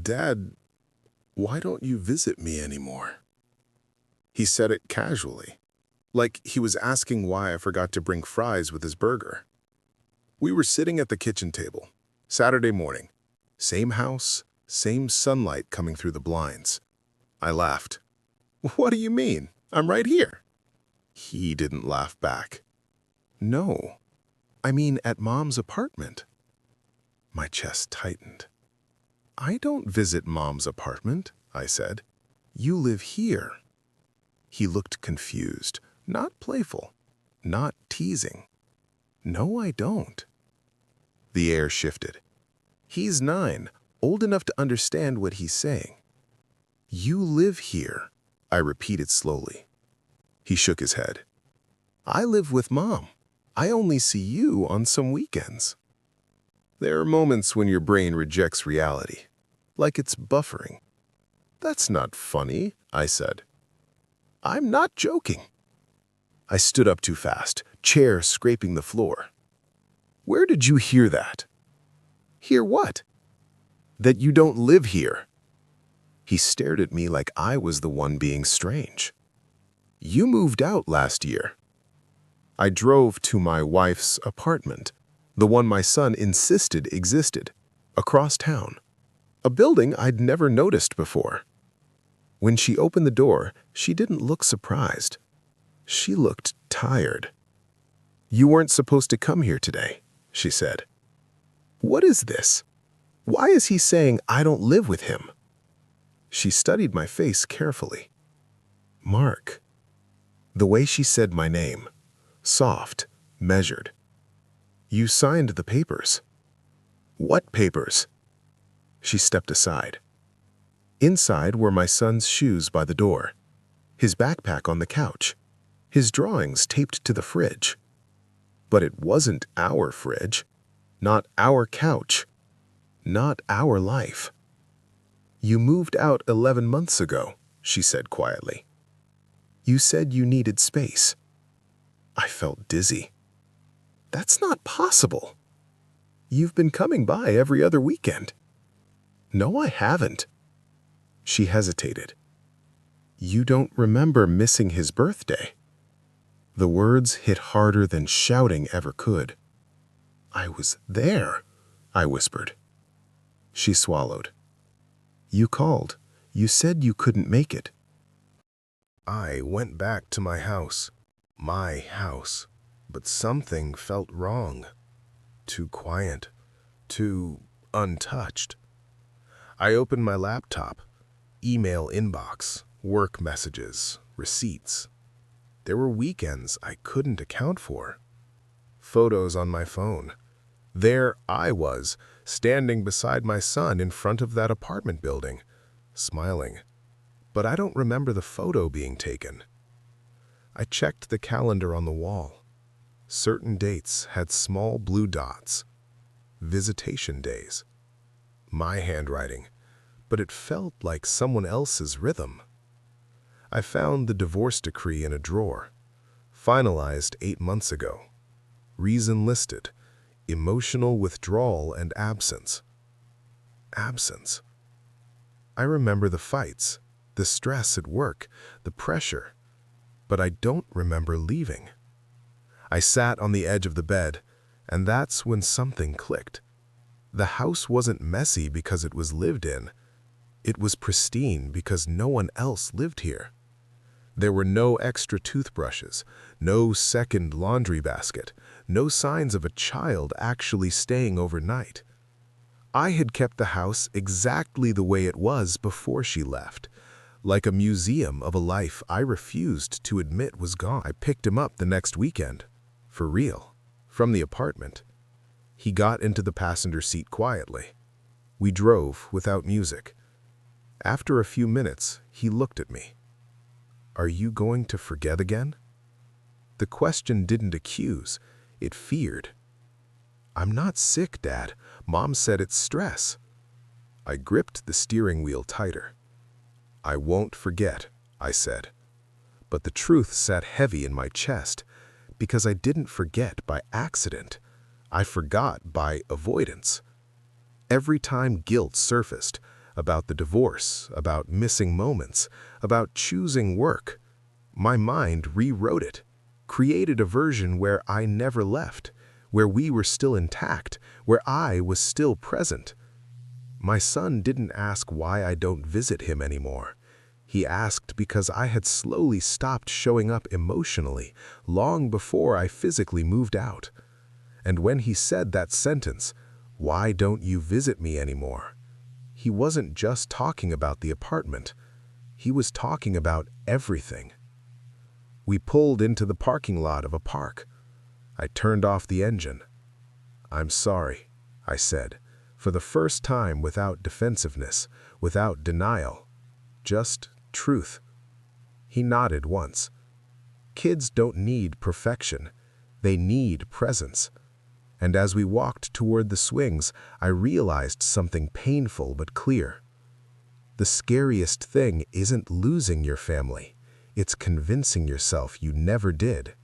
Dad, why don't you visit me anymore? He said it casually, like he was asking why I forgot to bring fries with his burger. We were sitting at the kitchen table, Saturday morning. Same house, same sunlight coming through the blinds. I laughed. What do you mean? I'm right here. He didn't laugh back. No, I mean at Mom's apartment. My chest tightened. I don't visit Mom's apartment, I said. You live here. He looked confused, not playful, not teasing. No, I don't. The air shifted. He's 9, old enough to understand what he's saying. You live here, I repeated slowly. He shook his head. I live with Mom. I only see you on some weekends. There are moments when your brain rejects reality, like it's buffering. That's not funny, I said. I'm not joking. I stood up too fast, chair scraping the floor. Where did you hear that? Hear what? That you don't live here. He stared at me like I was the one being strange. You moved out last year. I drove to my wife's apartment, the one my son insisted existed, across town, a building I'd never noticed before. When she opened the door, she didn't look surprised. She looked tired. You weren't supposed to come here today, she said. What is this? Why is he saying I don't live with him? She studied my face carefully. Mark. The way she said my name, soft, measured. You signed the papers. What papers? She stepped aside. Inside were my son's shoes by the door, his backpack on the couch, his drawings taped to the fridge. But it wasn't our fridge, not our couch, not our life. You moved out 11 months ago, she said quietly. You said you needed space. I felt dizzy. That's not possible. You've been coming by every other weekend. No, I haven't. She hesitated. You don't remember missing his birthday? The words hit harder than shouting ever could. I was there, I whispered. She swallowed. You called. You said you couldn't make it. I went back to my house, but something felt wrong. Too quiet, too untouched. I opened my laptop, email inbox, work messages, receipts. There were weekends I couldn't account for. Photos on my phone. There I was, standing beside my son in front of that apartment building, smiling. But I don't remember the photo being taken. I checked the calendar on the wall. Certain dates had small blue dots. Visitation days. My handwriting, but it felt like someone else's rhythm. I found the divorce decree in a drawer, finalized 8 months ago. Reason listed, emotional withdrawal and absence. Absence. I remember the fights, the stress at work, the pressure, but I don't remember leaving. I sat on the edge of the bed, and that's when something clicked. The house wasn't messy because it was lived in. It was pristine because no one else lived here. There were no extra toothbrushes, no second laundry basket, no signs of a child actually staying overnight. I had kept the house exactly the way it was before she left, like a museum of a life I refused to admit was gone. I picked him up the next weekend, for real, from the apartment. He got into the passenger seat quietly. We drove without music. After a few minutes, he looked at me. Are you going to forget again? The question didn't accuse, it feared. I'm not sick, Dad. Mom said it's stress. I gripped the steering wheel tighter. I won't forget, I said. But the truth sat heavy in my chest, because I didn't forget by accident. I forgot by avoidance. Every time guilt surfaced, about the divorce, about missing moments, about choosing work. My mind rewrote it, created a version where I never left, where we were still intact, where I was still present. My son didn't ask why I don't visit him anymore. He asked because I had slowly stopped showing up emotionally long before I physically moved out. And when he said that sentence, "Why don't you visit me anymore?" he wasn't just talking about the apartment. He was talking about everything. We pulled into the parking lot of a park. I turned off the engine. "I'm sorry," I said, for the first time without defensiveness, without denial, just truth. He nodded once. Kids don't need perfection. They need presence. And as we walked toward the swings, I realized something painful but clear. The scariest thing isn't losing your family. It's convincing yourself you never did.